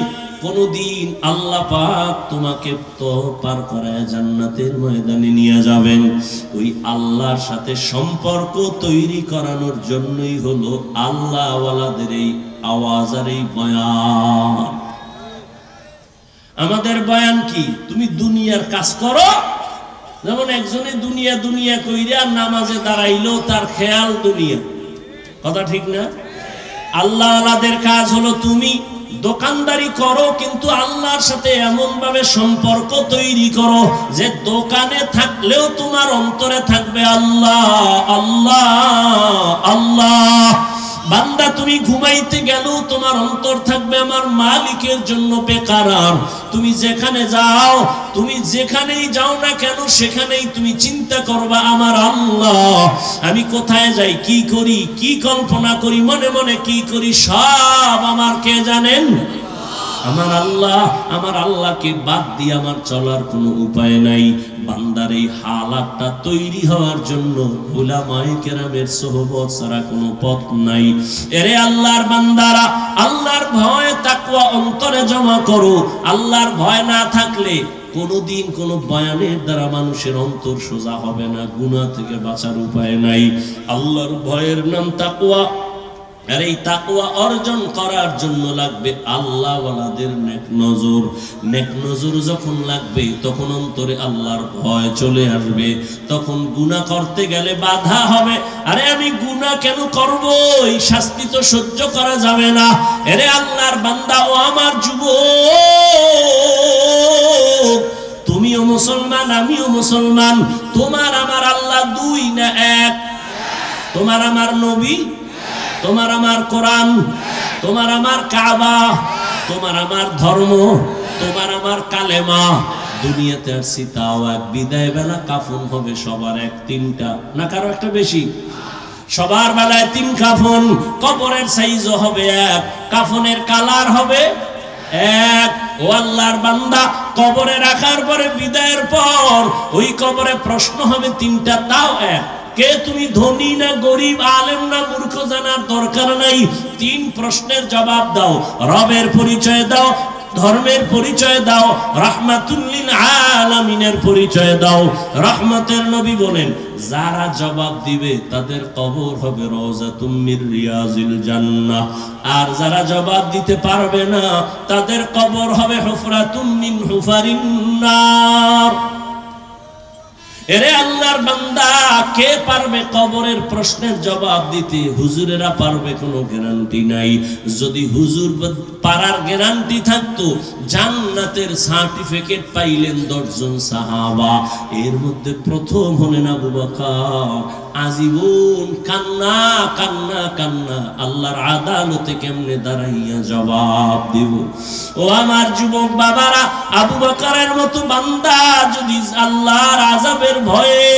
কোনদিন আল্লাহ পাক তোমাকে তো পার করায় জান্নাতের ময়দানে নিয়ে যাবেন। ওই আল্লাহর সাথে সম্পর্ক তৈরি করানোর জন্যই হলো আল্লাহ ওয়ালাদের এই আওয়াজ আর এই বয়ান। আমাদের বয়ান কি? তুমি দুনিয়ার কাজ করো। যেমন একজনে দুনিয়া কইরা নামাজে দাঁড়াইলো, তার খেয়াল দুনিয়া। কথা ঠিক না? আল্লাহ ওয়ালাদের কাজ হলো তুমি দোকানদারি করো, কিন্তু আল্লাহর সাথে এমন ভাবে সম্পর্ক তৈরি করো যে দোকানে থাকলেও তোমার অন্তরে থাকবে আল্লাহ আল্লাহ আল্লাহ। বান্দা, তুমি ঘুমাইতে গেলেও তোমার অন্তর থাকবে আমার মালিকের জন্য বেকারার। তুমি যেখানে যাও, তুমি যেখানেই যাও না কেন, সেখানেই তুমি চিন্তা করবা আমার আল্লাহ, আমি কোথায় যাই, কি করি, কি কল্পনা করি, মনে মনে কি করি, সব আমার কে জানেন? আমার আল্লাহ। আমার আল্লাহকে বাদ দিয়ে আমার চলার কোনো উপায় নাই। বান্দার এই হালাতটা তৈরি হওয়ার জন্য উলামায়ে কেরামের সোহবত ছাড়া কোনো পথ নাই। এরে আল্লাহর বান্দারা, আল্লাহর ভয় তাকওয়া অন্তরে জমা করো। আল্লাহর ভয় না থাকলে কোনোদিন কোনো বয়ানের দ্বারা মানুষের অন্তর সোজা হবে না, গুনাহ থেকে বাঁচার উপায় নাই। আল্লাহর ভয়ের নাম তাকওয়া। আর এই তাকওয়া অর্জন করার জন্য লাগবে আল্লাহ ওয়ালাদের নেক নজর। নেক নজর যখন লাগবে, তখন অন্তরে আল্লাহর ভয় চলে আসবে। তখন গুনাহ করতে গেলে বাধা হবে। আরে আমি গুনাহ কেন করব? এই শাস্তি তো সহ্য করা যাবে না। আরে আল্লাহর বান্দা, ও আমার যুবক, তুমিও মুসলমান, আমিও মুসলমান। তোমার আমার আল্লাহ দুই না এক? তোমার আমার নবী, তোমার আমার কোরআন, তোমার আমার কাবা, তোমার আমার ধর্ম, তোমার আমার কালেমা। দুনিয়াতে আসছি তাও এক। বিদায় বেলা কাফন হবে সবার এক, তিনটা না কারো একটা বেশি? সবার বেলায় তিন কাফন। কবরের সাইজও হবে এক, কাফনের কালার হবে এক। ও আল্লাহর বান্দা, কবরে রাখার পরে বিদায়ের পর ওই কবরে প্রশ্ন হবে তিনটা, তাও এক। কে তুমি, ধনী না গরিব, আলেম না মূর্খ, জানার দরকার নাই। তিন প্রশ্নের জবাব দাও। রবের পরিচয় দাও, ধর্মের পরিচয় দাও, রাহমাতুল লিল আলামিনের পরিচয় দাও। রহমতের নবী বলেন, যারা জবাব দিবে তাদের কবর হবে রওজাতুম মির রিয়াজিল জান্নাহ। আর যারা জবাব দিতে পারবে না, তাদের কবর হবে হুফরাতুম মিন হুফারিন নার। এরে আল্লাহর বান্দা, কে পারবে কবরের প্রশ্নের জবাব দিতে? হুজুরেরা পারবে, কোনো গ্যারান্টি নাই। যদি হুজুর পারার গ্যারান্টি থাকতো, জান্নাতের সার্টিফিকেট পাইলেন 10 জন সাহাবা। এর মধ্যে প্রথম হলেন আবু বকর। আজীবন কান্না কান্না কান্না, আল্লাহর আদালতে কেমনে দাঁড়াইয়া জবাব দেব? ও আমার যুবক বাবারা, আবু বকরের মতো বান্দা যদি আল্লাহর আযাবের ভয়ে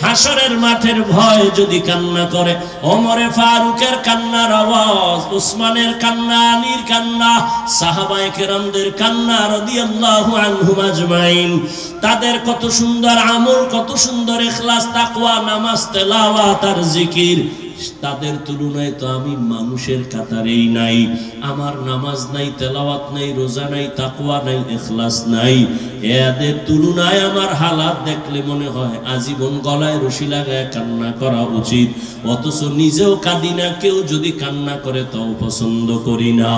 হাসরের মাঠের ভয় যদি কান্না করে, ওমরে ফারুকের কান্নার আওয়াজ, উসমানের কান্না, আলীর কান্না, সাহাবায়ে কেরামদের কান্না রাদিয়াল্লাহু আনহুম আজমাইন, তাদের কত সুন্দর আমল, কত সুন্দর ইখলাস, তাকওয়া, নামাজ, তেলাওয়াত আর জিকির, তাদের তুলনায় তো আমি মানুষের কাতারেই নাই। আমার নামাজ নাই, তেলাওয়াত নাই, রোজা নাই, তাকওয়া নাই, ইখলাস নাই। এদের তুলনায় আমার হালাত দেখলে মনে হয় আজীবন গলায় রশি লাগায় কান্না করা উচিত। অথচ নিজেও কাঁদি না, কেউ যদি কান্না করে তাও পছন্দ করি না।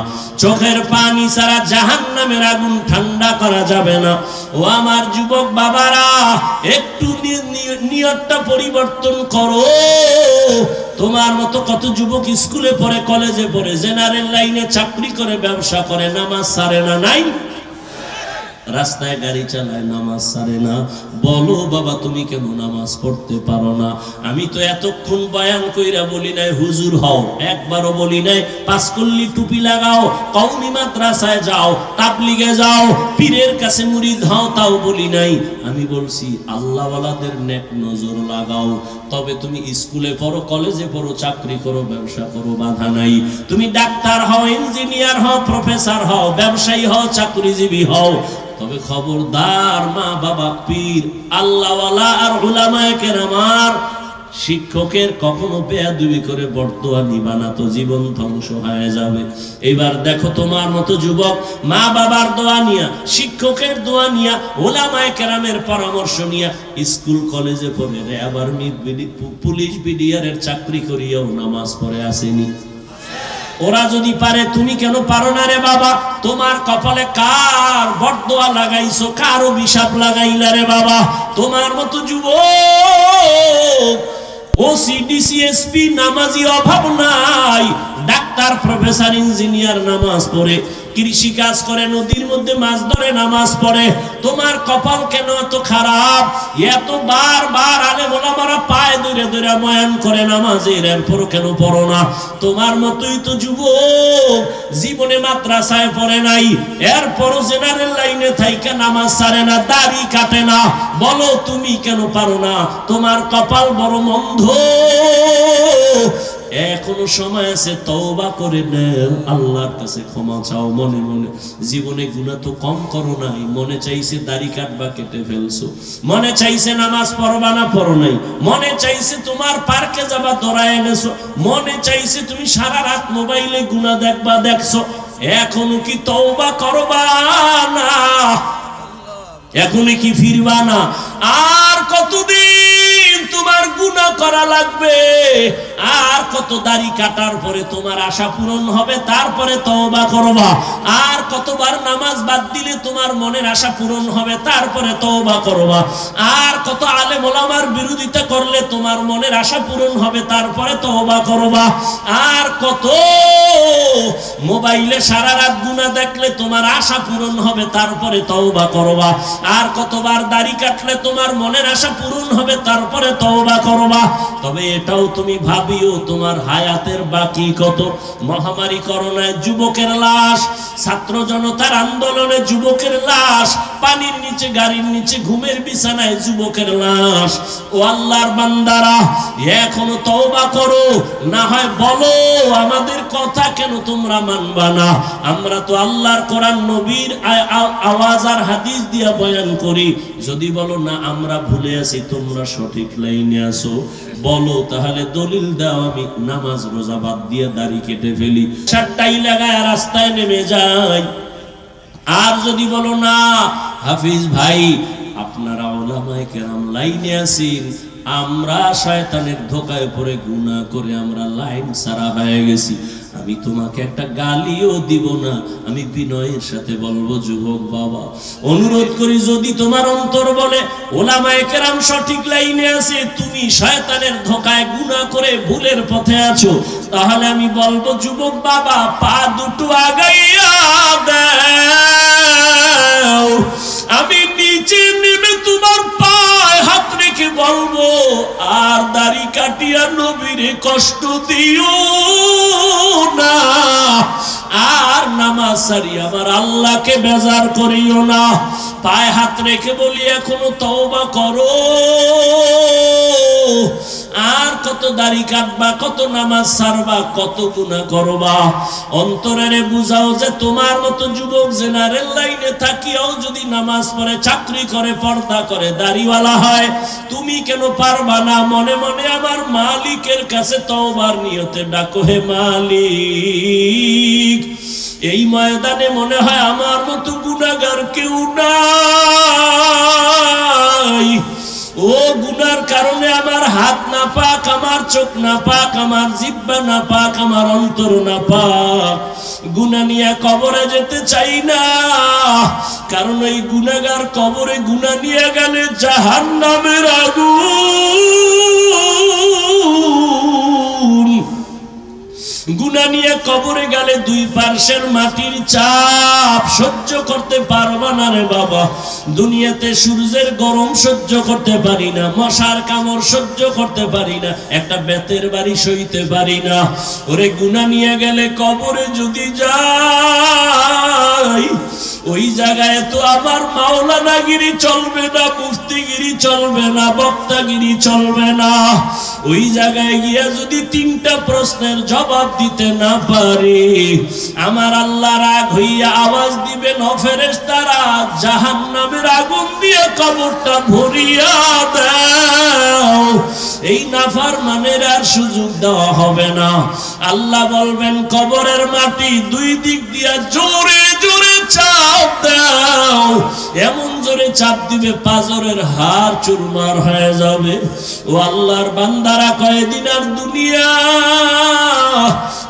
চোখের পানি ছাড়া জাহান্নামের আগুন ঠান্ডা করা যাবে না। ও আমার যুবক বাবারা, একটু নিয়তটা পরিবর্তন করো। তোমার মতো কত যুবক স্কুলে পড়ে, কলেজে পড়ে, জেনারেল লাইনে চাকরি করে, ব্যবসা করে, নামাজ ছাড়ে না? নাই? রাস্তায় গাড়ি চালায়, নামাজ ছাড়ে না। বলো বাবা, তুমি কেন নামাজ পড়তে পারো না? আমি তো এতক্ষণ বয়ান কইরা বলি নাই হুজুর হও, একবারও বলি নাই পাঁচকল্লি টুপি লাগাও, কওমি মাদ্রাসায় যাও, তাবলিগে যাও, পীরের কাছে মুরিদ হও, তাও বলি নাই। আমি বলছি আল্লাহওয়ালাদের নেক নজর লাগাও। তবে তুমি স্কুলে পড়ো, কলেজে পড়ো, চাকরি করো, ব্যবসা করো, বাধা নাই। তুমি ডাক্তার হও, ইঞ্জিনিয়ার হও, প্রফেসর হও, ব্যবসায়ী হও, চাকরিজীবী হও, তবে খবরদার মা বাবা, পীর, আল্লাহওয়ালা আর উলামায়ে কেরাম, আর শিক্ষকের কখনো বেয়াদবি করে বরদোয়া নিবা না, তো জীবন ধ্বংস হয়ে যাবে। এবার দেখো, তোমার মতো যুবক মা বাবার দোয়া নিয়া, শিক্ষকের দোয়া নিয়া, উলামায়ে কেরামের পরামর্শ নিয়া স্কুল কলেজে পড়ে রে, আবার পুলিশ বিডিআরের চাকরি করিয়াও নামাজ পড়ে আসেনি। ওরা যদি পারে, তুমি কেন পারো না রে বাবা? তোমার কপালে কার বরদোয়া লাগাইছো, কার অভিশাপ লাগাইলা রে বাবা? তোমার মতো যুবক ওসি, ডিসি, এসপি নামাজি অভাব নাই। ডাক্তার, প্রফেসর, ইঞ্জিনিয়ার নামাজ পড়ে, কৃষি কাজ করে, নদীর মধ্যে মাছ ধরে, নামাজ পড়ে। তোমার কপাল কেন এত খারাপ? এত বারবার আলেম ওলামারা পায়ে ধরে ধরে বয়ান করে নামাজের, এরপরও কেন পড়ো না? তোমার মতোই তো যুবক জীবনে মাদ্রাসায় পড়ে নাই, এরপরও জেনারেল লাইনে থাইকা নামাজ ছাড়ে না, দাড়ি কাটে না। বলো তুমি কেন পারো না? তোমার কপাল বড় মন্দ। এখনো সময় আছে, তওবা করে নাও, আল্লাহর কাছে ক্ষমা চাও মনে মনে। জীবনে গুনাহ তো কম করো নাই। মনে চাইছে দাড়ি কাটবা, কেটে ফেলছো। মনে চাইছে নামাজ পড়বা না, পড়ো নাই। মনে চাইছে তোমার পার্কে যাবা, দৌড়ায় এনেছো। মনে চাইছে তুমি সারা রাত মোবাইলে গুনাহ দেখবা, দেখছো। এখনো কি তওবা করবা না? এখনই কি ফিরবা না? আর কতদিন তোমার গুনাহ করা লাগবে? আর কত দাড়ি কাটার পরে তোমার আশা পূরণ হবে, তারপরে তওবা করবা? আর কতবার নামাজ বাদ দিলে তোমার মনের আশা পূরণ হবে, তারপরে তওবা করবা? আর কত আলেম ওলামার বিরোধিতা করলে তোমার মনের আশা পূরণ হবে, তারপরে তওবা করবা? আর কত মোবাইলে সারা রাত গুনাহ দেখলে তোমার আশা পূরণ হবে, তারপরে তওবা করবা? আর কতবার দাড়ি কাটলে তোমার মনের আশা পূরণ হবে, তারপরে তওবা করবা? তবে এটাও তুমি ভাবিও, তোমার হায়াতের বাকি কত। মহামারী করোনায় যুবকের লাশ, ছাত্র জনতার আন্দোলনে যুবকের লাশ, পানির নিচে, গাড়ির নিচে, ঘুমের বিছানায় যুবকের লাশ। ও আল্লাহর বান্দারা, এখনো তওবা করো, না হয় বলো আমাদের কথা কেন তোমরা মানবা না? আমরা তো আল্লাহর কোরআন, নবীর আওয়াজ আর হাদিস দিয়া বয়ান করি। যদি বলো না আমরা ভুলে আছি, তোমরা সঠিক লাইনে আসো, বলো তাহলে দলিল দাও, আমি নামাজ রোজা বাদ দিয়ে দাড়ি কেটে ফেলি, শার্টটাই লাগায় রাস্তায় নেমে যাই। আর যদি বলো না হাফিজ ভাই, আপনারা উলামায়ে কেরাম লাইনে আছেন, আমরা শয়তানের ধোকায় পড়ে গুনাহ করে আমরা লাইন ছাড়া হয়ে গেছি, আমি তোমাকে একটা গালিও দিব না। আমি বিনয়ের সাথে বলবো, যুবক বাবা অনুরোধ করি, যদি তোমার অন্তর বলে উলামায়ে কেরাম সঠিক লাইনে আছে, তুমি শয়তানের ধোকায় গুনাহ করে ভুলের পথে আছো, তাহলে আমি বলবো যুবক বাবা, পা দুটো আগাইয়া দাও। আমি নিচে নেমে তোমার পায়ে হাত রেখে বলবো, আর দাড়ি কাটিয়া নবীরে কষ্ট দিও না, আর নামাজ সারি আমার আল্লাহকে বেজার করিও না। পায়ে হাত রেখে বলি, এখনো তওবা করো। আর কত দাড়ি কাটবা, কত নামাজ ছাড়বা, কত গুনাহ করবা। অন্তরে বুঝাও যে তোমার মতো যুবক জেনারেল লাইনে থাকিও যদি নামাজ পড়ে, চাকরি করে, পর্দা করে, দাড়িওয়ালা হয়, তুমি কেন পারবা না? মনে মনে আমার মালিকের কাছে তওবার নিয়তে ডাকো, হে মালিক এই ময়দানে মনে হয় আমার মতো গুনাহগার কেউ নাই। ও গুনার কারণে আমার হাত না পাক, আমার চোখ না পাক, আমার জিহ্বা না পাক, আমার অন্তর না পাক। গুনাহ নিয়ে কবরে যেতে চাই না, কারণ এই গুনাহগার কবরে গুনাহ নিয়ে গেলে জাহান্নামের আগুন। গুনাহ নিয়ে কবরে গেলে দুই পার্শ্বের মাটির চাপ সহ্য করতে পারবা না রে বাবা। দুনিয়াতে সূর্যের গরম সহ্য করতে পারি না, মশার কামড় সহ্য করতে পারি না, একটা বেতের বাড়ি সইতে পারি না। ওরে গুনাহ নিয়ে গেলে কবরে যদি যাই, ওই জায়গায় তো আমার মাওলানাগিরি চলবে না, মুফতিগিরি চলবে না, বক্তাগিরি চলবে না। ওই জায়গায় গিয়া যদি তিনটা প্রশ্নের জবাব দিতে না পারি, আমার আল্লাহ রাগ হইয়া আওয়াজ দিবেন, ও ফেরেশতারা জাহান্নামের আগুন দিয়ে কবরটা ভরিয়া দাও। এই নাফরমানের আর সুযোগ দেওয়া হবে না। আল্লাহ বলবেন, কবরের মাটি দুই দিক দিয়া জোরে জোরে চাপ দাও। এমন জোরে চাপ দিবে পাজরের হাড় চুরমার হয়ে যাবে। ও আল্লাহর বান্দারা, কয়েকদিন আর দুনিয়া,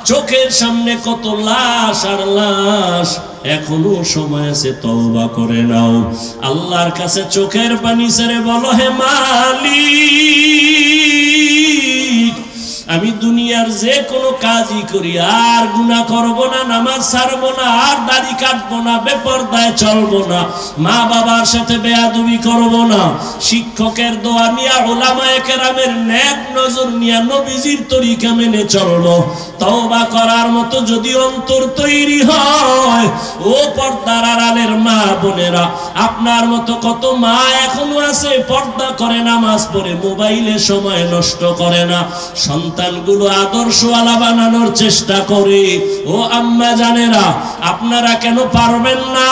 চোখের সামনে কত লাশ আর লাশ, এখনো সময় আছে, তওবা করে নাও। আল্লাহর কাছে চোখের পানি ছেড়ে বলো, হে মালিক আমি দুনিয়ার যে কোনো কাজই করি আর গুনাহ করব না, নামাজ ছাড়বো না, আর দাড়ি কাটবো না, বেপরদায় চলবো না, মা বাবার সাথে বেয়াদবি করব না, শিক্ষকের দোয়া নিয়া, উলামায়ে কেরামের নেক নজর নিয়া নবীজির তরিকা মেনে চলবো। তওবা করার মতো যদি অন্তর তৈরি হয়, ও পর্দার আড়ালের মা বোনেরা, আপনার মতো কত মা এখনো আছে পর্দা করে, নামাজ পড়ে, মোবাইলে সময় নষ্ট করে না, সন্তানগুলো আদর্শওয়ালা বানানোর চেষ্টা করে। ও আম্মা জানেরা, আপনারা কেন পারবেন না?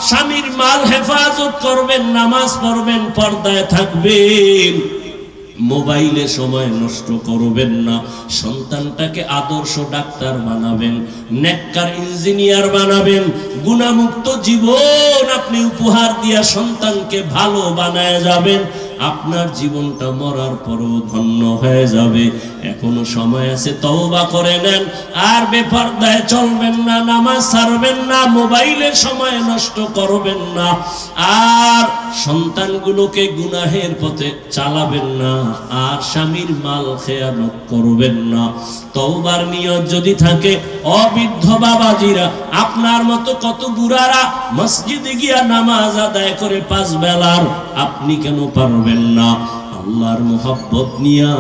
স্বামীর মাল হেফাজত করবেন, নামাজ পড়বেন, পর্দায় থাকবেন, মোবাইলে সময় নষ্ট করবেন না, সন্তানটাকে আদর্শ ডাক্তার বানাবেন, নেককার ইঞ্জিনিয়ার বানাবেন, গুনাহমুক্ত জীবন আপনি উপহার দিয়া সন্তানকে ভালো বানায় যাবেন। আপনার জীবনটা মরার পরও ধন্য হয়ে যাবে। এখনো সময় আছে, তওবা করে নেন, আর বেপরদায় চলবেন না, নামাজ ছাড়বেন না, মোবাইলে সময় নষ্ট করবেন না, আর সন্তানগুলোকে গুনাহের পথে চালাবেন না, আর স্বামীর মাল খেয়ানত করবেন না। তওবার নিয়ত যদি থাকে, অবৃদ্ধ বাবাজিরা, আপনার মতো কত বুড়ারা মসজিদে গিয়া নামাজ আদায় করে 5 বেলার, আপনি কেন পারবেন না? আল্লাহর মোহাব্বত নিয়া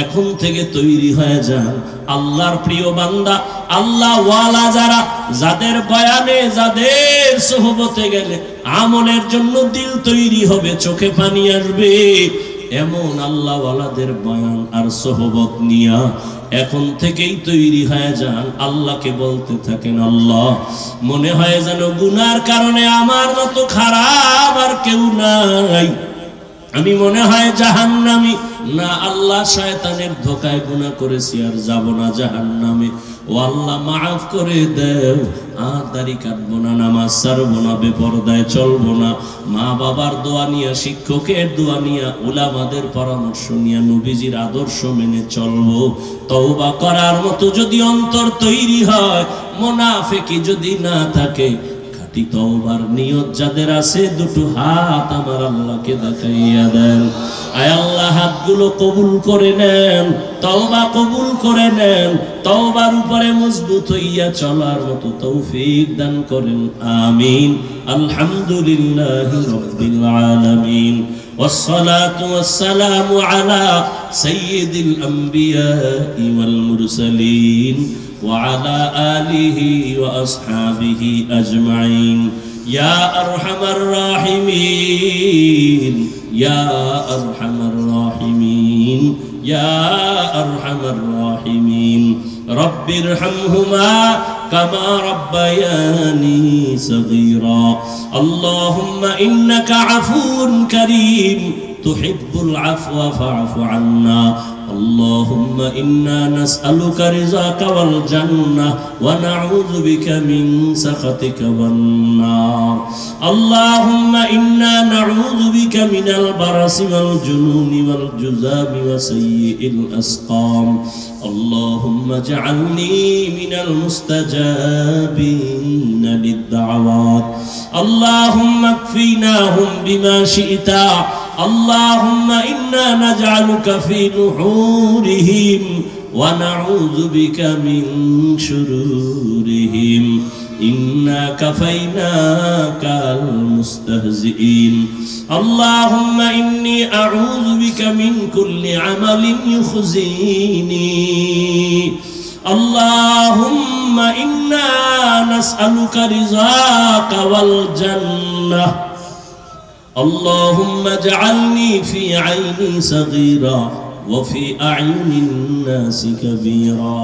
এখন থেকে তৈরি হয়ে যান। আল্লাহর প্রিয় বান্দা, আল্লাহ ওয়ালা যারা, যাদের বয়ানে, যাদের সোহবতে গেলে আমলের জন্য দিল তৈরি হবে, চোখে পানি আসবে, এমন আল্লাহ ওয়ালাদের বয়ান আর সোহবত নিয়া এখন থেকেই তৈরি হয়ে যান। আল্লাহকে বলতে থাকেন, আল্লাহ মনে হয় যেন গুনার কারণে আমার মতো খারাপ আর কেউ নাই, আমি মনে হয় জাহান্নামী না। আল্লাহ শয়তানের ধোকায় গুনাহ করেছি, আর যাব না জাহান্নামে। ও আল্লাহ মাফ করে দেও, আর দাড়ি কাটবো না, নামাজ ছাড়বো না, বেপরদায় চলবো না, মা বাবার দোয়া নিয়া, শিক্ষকের দোয়া নিয়া, উলামাদের পরামর্শ নিয়া নবীজির আদর্শ মেনে চলবো। তওবা করার মতো যদি অন্তর তৈরি হয়, মুনাফিকি যদি না থাকে, তওবার নিয়ত যাদের আছে, দুটো হাত আমার আল্লাহকে দেখাইয়া দেন। আয় আল্লাহ, হাতগুলো কবুল করে নেন, তওবা কবুল করে নেন, তওবার উপরে মজবুত হইয়া চলার মতো তৌফিক দান করেন, আমিন। আলহামদুলিল্লাহি রাব্বিল আলামিন, ওয়াসসালাতু ওয়াসসালামু আলা সাইয়্যিদিল আমবিয়াই ওয়াল মুরসালিন وعلى آله وأصحابه أجمعين يا أرحم الراحمين يا أرحم الراحمين يا أرحم الراحمين رب ارحمهما كما ربياني صغيرا اللهم إنك عفو كريم تحب العفو فاعف عنا اللهم إنا نسألك رضاك والجنة ونعوذ بك من سخطك والنار اللهم إنا نعوذ بك من البرص والجنون والجذام وسيء الأسقام اللهم اجعلني من المستجابين للدعوات اللهم اكفيناهم بما شئت اللهم إنا نجعلك في نحورهم ونعوذ بك من شرورهم إنا كفيناك المستهزئين اللهم إني أعوذ بك من كل عمل يخزيني اللهم إنا نسألك رضاك والجنة اللهم اجعلني في عيني صغيرا وفي أعين الناس كبيرا